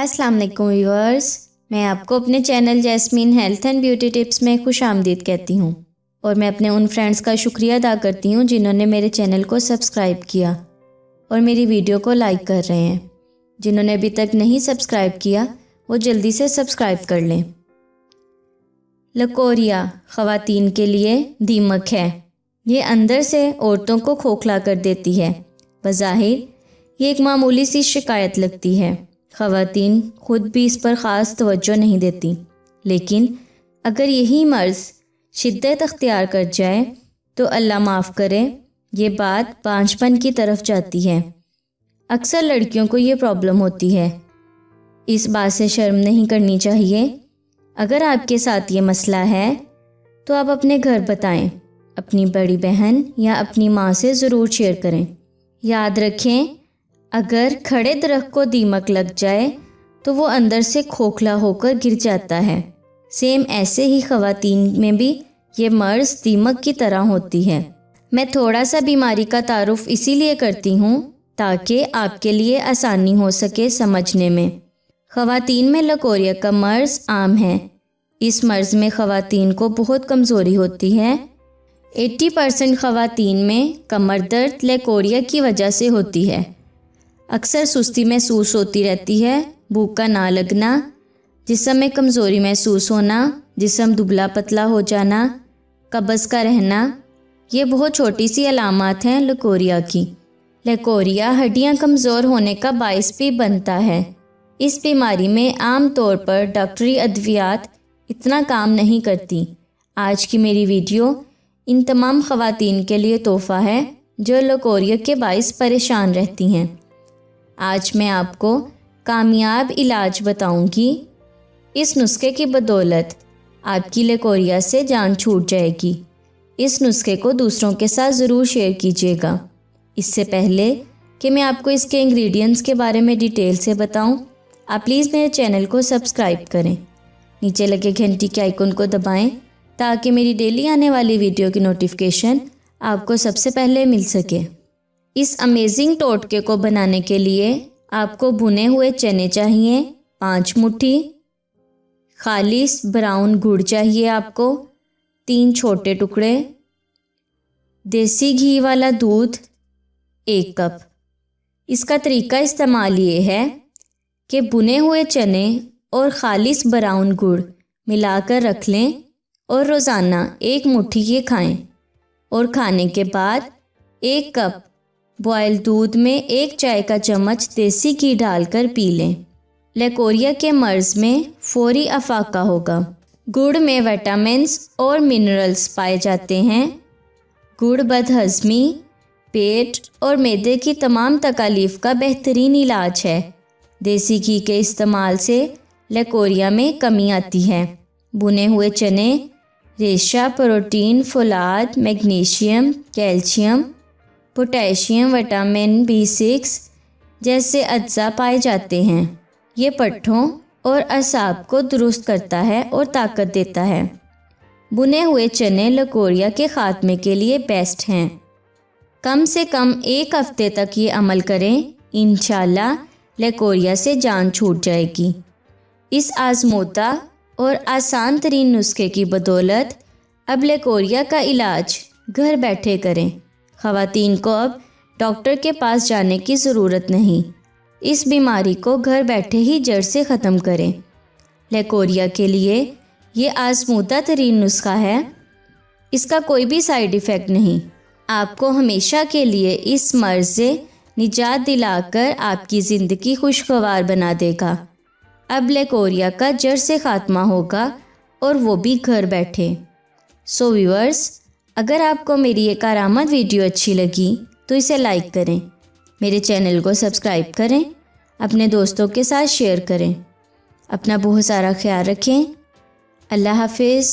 السلام علیکم ویورز، میں آپ کو اپنے channel jasmine health and beauty tips میں خوش آمدید کہتی ہوں، اور میں اپنے ان فرینڈز کا شکریہ ادا کرتی ہوں جنہوں نے میرے چینل کو سبسکرائب کیا اور میری ویڈیو کو لائک کر رہے ہیں۔ جنہوں نے ابھی تک نہیں سبسکرائب کیا وہ جلدی سے سبسکرائب کر لیں۔ لکوریا خواتین کے لیے دیمک ہے۔ یہ اندر سے عورتوں کو کھوکھلا کر دیتی ہے۔ بظاہر یہ ایک معمولی سی شکایت لگتی ہے، خواتین خود بھی اس پر خاص توجہ نہیں دیتی، لیکن اگر یہی مرض شدت اختیار کر جائے تو اللہ معاف کرے یہ بات پانچ پن کی طرف جاتی ہے۔ اکثر لڑکیوں کو یہ پرابلم ہوتی ہے۔ اس بات سے شرم نہیں کرنی چاہیے۔ اگر آپ کے ساتھ یہ مسئلہ ہے تو آپ اپنے گھر بتائیں، اپنی بڑی بہن یا اپنی ماں سے ضرور شیئر کریں۔ یاد رکھیں، اگر کھڑے درخت کو دیمک لگ جائے تو وہ اندر سے کھوکھلا ہو کر گر جاتا ہے۔ سیم ایسے ہی خواتین میں بھی یہ مرض دیمک کی طرح ہوتی ہے۔ میں تھوڑا سا بیماری کا تعارف اسی لیے کرتی ہوں تاکہ آپ کے لیے آسانی ہو سکے سمجھنے میں۔ خواتین میں لکوریا کا مرض عام ہے۔ اس مرض میں خواتین کو بہت کمزوری ہوتی ہے۔ 80% خواتین میں کمر درد لیکوریا کی وجہ سے ہوتی ہے۔ اکثر سستی محسوس ہوتی رہتی ہے، بھوک کا نہ لگنا، جسم میں کمزوری محسوس ہونا، جسم دبلا پتلا ہو جانا، قبض کا رہنا، یہ بہت چھوٹی سی علامات ہیں لکوریا کی۔ لیکوریا ہڈیاں کمزور ہونے کا باعث بھی بنتا ہے۔ اس بیماری میں عام طور پر ڈاکٹری ادویات اتنا کام نہیں کرتی۔ آج کی میری ویڈیو ان تمام خواتین کے لیے تحفہ ہے جو لکوریا کے باعث پریشان رہتی ہیں۔ آج میں آپ کو کامیاب علاج بتاؤں گی۔ اس نسخے کی بدولت آپ کی لکوریا سے جان چھوٹ جائے گی۔ اس نسخے کو دوسروں کے ساتھ ضرور شیئر کیجیے گا۔ اس سے پہلے کہ میں آپ کو اس کے انگریڈینٹس کے بارے میں ڈیٹیل سے بتاؤں، آپ پلیز میرے چینل کو سبسکرائب کریں، نیچے لگے گھنٹی کے آئیکن کو دبائیں تاکہ میری ڈیلی آنے والی ویڈیو کی نوٹیفیکیشن آپ کو سب سے پہلے مل سکے۔ اس امیزنگ ٹوٹکے کو بنانے کے لیے آپ کو بھنے ہوئے چنے چاہیے 5 مٹھی، خالص براؤن گڑ چاہیے آپ کو 3 چھوٹے ٹکڑے، دیسی گھی والا دودھ 1 کپ۔ اس کا طریقہ استعمال یہ ہے کہ بھنے ہوئے چنے اور خالص براؤن گڑ ملا کر رکھ لیں اور روزانہ 1 مٹھی یہ کھائیں، اور کھانے کے بعد 1 کپ بوائل دودھ میں 1 چائے کا چمچ دیسی گھی ڈال کر پی لیں۔ لیکوریا کے مرض میں فوری افاقہ ہوگا۔ گڑ میں وٹامنز اور منرلز پائے جاتے ہیں۔ گڑ بد ہضمی، پیٹ اور معدے کی تمام تکالیف کا بہترین علاج ہے۔ دیسی گھی کے استعمال سے لیکوریا میں کمی آتی ہے۔ بھنے ہوئے چنے ریشہ پروٹین، فولاد، magnesium, calcium, potassium, vitamin B6 جیسے اجزاء پائے جاتے ہیں۔ یہ پٹھوں اور اعصاب کو درست کرتا ہے اور طاقت دیتا ہے۔ بھنے ہوئے چنے لکوریا کے خاتمے کے لیے بیسٹ ہیں۔ کم سے کم 1 ہفتے تک یہ عمل کریں، انشاءاللہ لیکوریا سے جان چھوٹ جائے گی۔ اس آزمودہ اور آسان ترین نسخے کی بدولت اب لیکوریا کا علاج گھر بیٹھے کریں۔ خواتین کو اب ڈاکٹر کے پاس جانے کی ضرورت نہیں۔ اس بیماری کو گھر بیٹھے ہی جڑ سے ختم کریں۔ لیکوریا کے لیے یہ آزمودہ ترین نسخہ ہے۔ اس کا کوئی بھی سائیڈ ایفیکٹ نہیں۔ آپ کو ہمیشہ کے لیے اس مرض سے نجات دلا کر آپ کی زندگی خوشگوار بنا دے گا۔ اب لیکوریا کا جڑ سے خاتمہ ہوگا، اور وہ بھی گھر بیٹھے۔ سو ویورز، اگر آپ کو میری یہ کارآمد ویڈیو اچھی لگی تو اسے لائک کریں، میرے چینل کو سبسکرائب کریں، اپنے دوستوں کے ساتھ شیئر کریں۔ اپنا بہت سارا خیال رکھیں۔ اللہ حافظ۔